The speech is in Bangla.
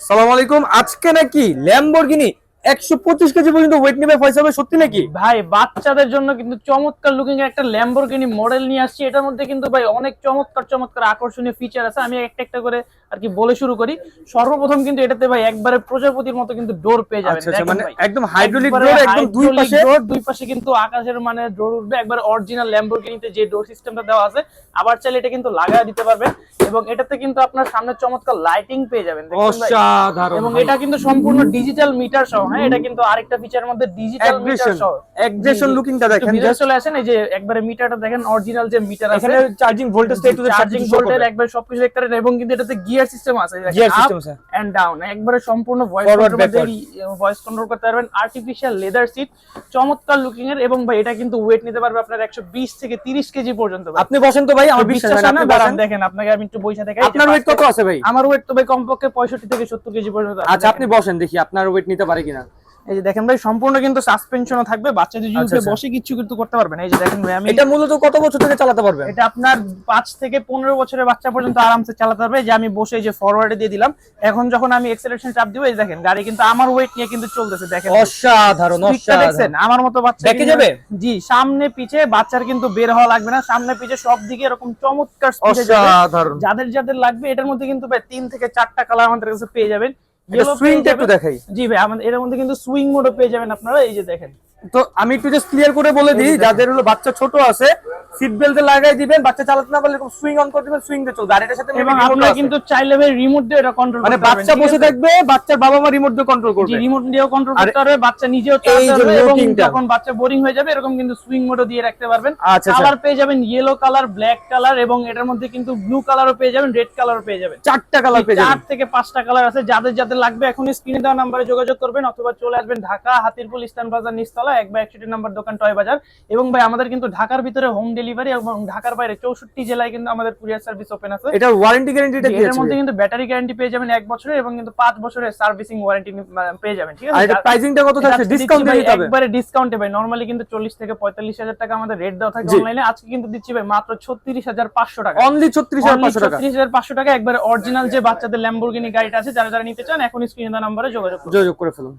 সালাম আলাইকুম। আজকে নাকি ল্যাম্বরগিনি 125 কেজি পর্যন্ত ওয়েট নেবে ফয়সাল ভাই, সত্যি নাকি? ভাই বাচ্চাদের জন্য কিন্তু চমৎকার লুকিং এর একটা ল্যাম্বরগিনি মডেল নিয়ে আসছি। এটার মধ্যে কিন্তু ভাই অনেক চমৎকার চমৎকার আকর্ষণীয় ফিচার আছে। আমি একটা একটা করে আর কি বলে শুরু করি। সর্বপ্রথম কিন্তু এটাতে ভাই একবারে প্রজাপতির মতো কিন্তু ডোর পেয়ে যাবেন। আচ্ছা আচ্ছা, দেখেন মানে ভাই একদম হাইড্রোলিক একবারে ডোর, একদম দুই hydraulic পাশে। door, দুই পাশে কিন্তু আকাশের মানে ডোর উঠবে। একবার অরিজিনাল ল্যাম্বরগিনিতে যে ডোর সিস্টেমটা দেওয়া আছে, আবার চাইলে এটা কিন্তু লাগায় দিতে পারবেন। এবং এটাতে কিন্তু আপনার সামনে চমৎকার লাইটিং পেয়ে যাবেন, দেখছেন ভাই? অসাধারণ এবং ভাই। এটা কিন্তু সম্পূর্ণ ডিজিটাল মিটার সহ। হ্যাঁ, এটা কিন্তু আরেকটা ফিচারের মধ্যে ডিজিটাল মিটার অ্যাগ্রেশন সহ। অ্যাগ্রেশন লুকিংটা একটু দেখেন, ভিতরে জাস্ট চলে আসেন, এই যে একবারে মিটারটা দেখেন, অরিজিনাল যে মিটার আছে, এখানে চার্জিং ভোল্টেজটা একটু চার্জিং ভোল্টেজ একবার সবকিছু দেখতে পারেন। এবং কিন্তু এটাতে গিয়ার সিস্টেম আছে, গিয়ার সিস্টেম আছে, এন্ড ডাউন, একবারে সম্পূর্ণ voice forward control backward. Voice control করতে পারবেন। আর্টিফিশিয়াল লেদার সিট, চমৎকার লুকিং এর। এবং ভাই এটা কিন্তু ওয়েট নিতে পারবে আপনার 120 থেকে 30 কেজি পর্যন্ত। ভাই আপনি বসেন তো ভাই, আমার বিশ্বাস বিশ্বাস হয় না, হয় না? আপনি দাঁড়ান বসেন। দেখেন, আপনাকে আমি একটু বইসা দেখাই। আপনার ওয়েট কত আছে ভাই? আমার ওয়েট তো ভাই কমপক্ষে 65 থেকে 70 কেজি পর্যন্ত আছে। আচ্ছা আপনি বসেন, দেখি আপনার ওয়েট নিতে পারে কিনা। এই যে দেখেন ভাই, সম্পূর্ণ কিন্তু সাসপেনশনও থাকবে, বাচ্চা যদি আচ্ছা, উঠে আচ্ছা। বসে কিচ্ছু কিন্তু করতে পারবে না। এই যে দেখেন ভাই, আমি এটা মূলত কত বছর থেকে চালাতে পারবেন? এটা আপনার 5 থেকে 15 বছরের বাচ্চা পর্যন্ত আরামসে চালাতে পারবে। যে আমি বসে যে ফরওয়ার্ডে দিয়ে দিলাম, এখন যখন আমি এক্সেলারেশন চাপ দিব, এই দেখেন গাড়ি কিন্তু আমার ওয়েট নিয়ে কিন্তু চলতেছে। দেখেন অসাধারণ স্পিডটা দেখছেন? অসাধারণ। আমার মতো বাচ্চা দেখে যাবে? জি, সামনে পিছে বাচ্চার কিন্তু বের হওয়া লাগবে না, সামনে পিছে সব দিকে এরকম চমৎকার স্পিডে যাবে। অসাধারণ। যাদের যাদের লাগবে, এটার মধ্যে কিন্তু ভাই 3 থেকে 4টা কালার আমাদের কাছে পেয়ে যাবেন। এটা ইয়েলো সুইংটা একটু দেখাই। জি ভাই, আমাদের এর মধ্যে কিন্তু সুইং মোডও পেয়ে যাবেন আপনারা। এই যে দেখেন, তো আমি একটু জাস্ট ক্লিয়ার করে বলে দিই, যাদের হলো বাচ্চা ছোট আছে, সিট বেল্টে লাগাই দিবেন, বাচ্চা চালাতে না পারলে এরকম সুইং অন করে দিবেন, সুইং দিয়ে চলবে। গাড়িটার সাথে এবং আপনারা কিন্তু চাইলে ভাই রিমোট দিয়ে এটা কন্ট্রোল মানে করতে পারবেন। বাচ্চা বসে থাকবে, বাচ্চার বাবা মা রিমোট দিয়ে কন্ট্রোল করবে। রিমোট দিয়েও কন্ট্রোল আর করতে পারবে, বাচ্চা নিজেও এই চালাতে যে পারবে। এবং looking-টা। যখন বাচ্চা বোরিং হয়ে যাবে, এরকম কিন্তু সুইং মোডও দিয়ে রাখতে পারবেন। আচ্ছা, আচ্ছা। কালার পেয়ে যাবেন ইয়েলো কালার, ব্ল্যাক কালার, এবং এটার মধ্যে কিন্তু ব্লু কালারও পেয়ে যাবেন, রেড কালারও পেয়ে যাবেন। 4টা কালার পেয়ে যাবেন। 4 থেকে 5টা কালার আছে। যাদের যাদের লাগবে এখন স্ক্রিনে দেওয়া নম্বরে যোগাযোগ করবেন, অথবা চলে আসবেন ঢাকা হাতিরপুল ইস্টার্ন বাজার নিচতলা 1/61 নম্বর দোকান টয় বাজার। এবং ভাই আমাদের কিন্তু ঢাকার ভিতরে হোম ডেলিভারি, এবং ঢাকার বাইরে 64 জেলায় কিন্তু আমাদের কুরিয়ার সার্ভিস ওপেন আছে। এটার ওয়ারেন্টি গ্যারান্টিটা কি এর আছে? মধ্যে কিন্তু ব্যাটারি গ্যারান্টি পেয়ে যাবেন 1 বছরের, এবং কিন্তু 5 বছরের সার্ভিসিং ওয়ারেন্টি পেয়ে যাবেন। ঠিক আর আছে? এটা প্রাইসিংটা কত থাকছে? ডিসকাউন্ট দিয়ে দিতে হবে। একবারে ডিসকাউন্টে ভাই, নরমালি কিন্তু 40 থেকে 45 হাজার টাকা আমাদের রেট দেওয়া থাকে জি। অনলাইনে। আজকে কিন্তু দিচ্ছি ভাই মাত্র 36,500 টাকা। অনলি 36,500 টাকা। 36,500 টাকা একবারে অরিজিনাল যে বাচ্চাদের ল্যাম্বরগিনি গাড়িটা আছে, যারা যারা নিতে চান এখন স্ক্রিনে দেওয়া নম্বরে যোগাযোগ করুন। যোগাযোগ করে ফেলুন।